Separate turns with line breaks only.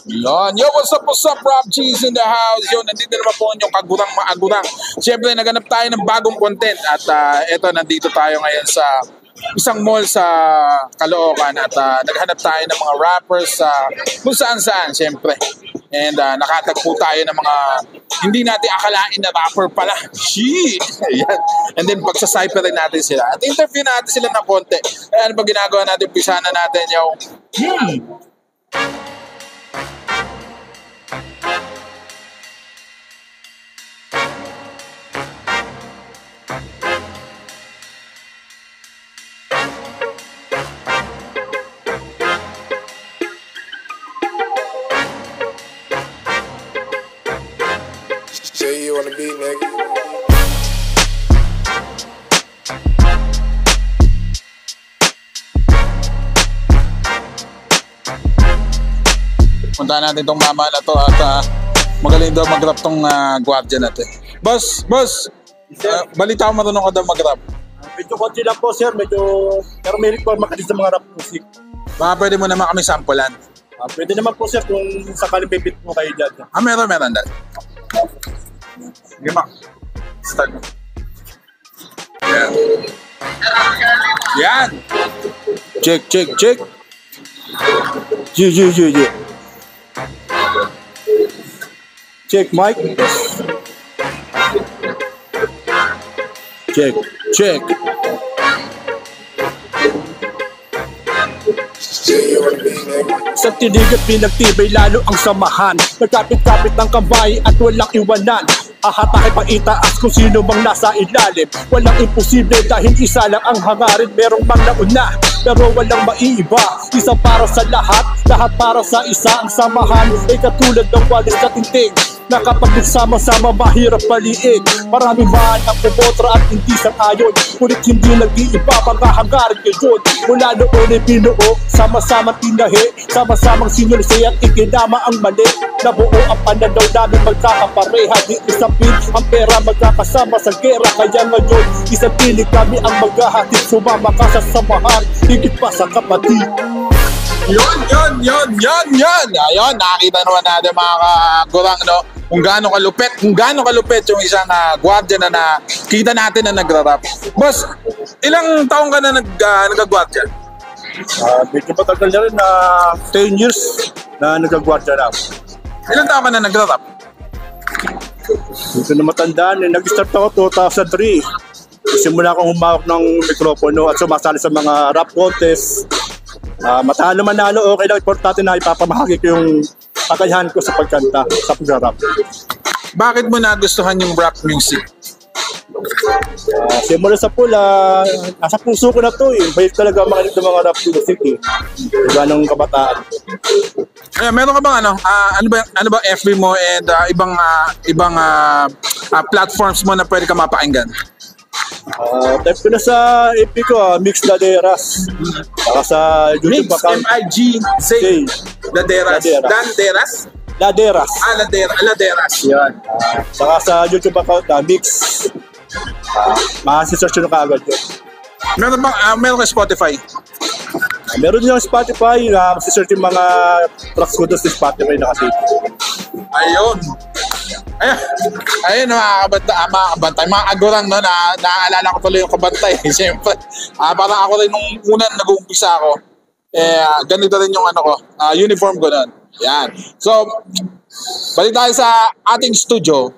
Yon. Yo, what's up, Rob Cheese in the house. Yo, nandito naman po yung kagurang-maagurang. Siyempre, naganap tayo ng bagong content. At eto, nandito tayo ngayon sa isang mall sa Caloocan. At naghanap tayo ng mga rappers kung saan-saan, siyempre. And nakatagpo tayo ng mga hindi natin akalain na rapper pala. Shit! Ayan. And then, pagsacyper rin natin sila. At interview natin sila ng konti. Ano ba ginagawa natin? Pisa na natin yung
Say you wanna beat, nigga.
puntahan natin itong mama na to at magaling daw mag-rap tong gwardiya natin. Boss! Balita ko marunong ka daw mag-rap.
Medyo konti lang po, sir. Pero meron po makalis sa mga rap music.
Baka pwede mo naman kami sampulan.
Pwede naman po, sir, kung sakaling pipit mo kayo dyan.
Meron dahil. Sige, Mac. Start mo. Yan! Check.
Yeah. Check, Mike. Check.
Say you wanna beat, nigga.
Sa tinig at pinagtibay lalo ang samahan. Nagkapit-kapit ng kamay at walang iwanan. Ahatakin pang itaas kung sino mang nasa ilalim. Walang imposible dahil isa lang ang hangarin. Merong mang nauna pero walang maiiba. Isa para sa lahat para sa isa. Ang samahan ay katulad ng walis na tintig na kapag nagsama-sama mahirap paliin. Maraming man ang kumotra at hindi sang-ayon, ngunit hindi nag-iiba panghahangarin ngayon. Mula noon ay binuo, sama-samang tinahi, sama-samang sinulsay at ikinama ang mali. Nabuo ang pananaw namin magkakapareha, di isapin ang pera magkakasama sa gera. Kaya ngayon, isang piling kami ang maghahatid, sumama ka sa samahan, higit pa sa kapatid.
Yon. Ayun, nakita naman natin mga kagurang, no? Kung gaano kalupit yung isang gwardiya na nakita natin na nagra-rap. Boss, ilang taong ka na nag-gwardiya?
Medyo matagal na rin na 10 years na nag-gwardiya na.
Ilang taong ka na nagra-rap?
Dito na matandaan, nag-start ako 2003. Simula akong humawak ng mikropono at sumasali sa mga rap contest. Matalo manalo, okay lang. Importante na ipapamahagi ko yung kakayahan ko sa pagkanta, sa pag-rap.
Bakit mo nagustuhan yung rap music?
Simula sa pula, nasa puso ko na to eh. Bahit talaga makinig ng mga rap music eh. Diba ng kabataan.
Meron ka bang ano ba FB mo and ibang platforms mo na pwede ka mapakinggan?
Type ko na sa FB ko, Mix Laderas. Saka sa YouTube
Mix,
account.
M-I-G-Z Laderas. Laderas. Laderas.
Yan. Saka sa YouTube account, Mix. Makasisearch nyo ka agad yun.
Meron ka Spotify?
Meron yung Spotify, masisearch yung mga tracks ko doon sa Spotify na kasi. Ayun mga kabantay, mga agurang, no, naaalala ko tuloy yung kabantay. Siyempre, parang ako rin nung unang nag-uumpisa ako, ganito rin yung uniform ko nun. Yan. So, balik tayo sa ating studio.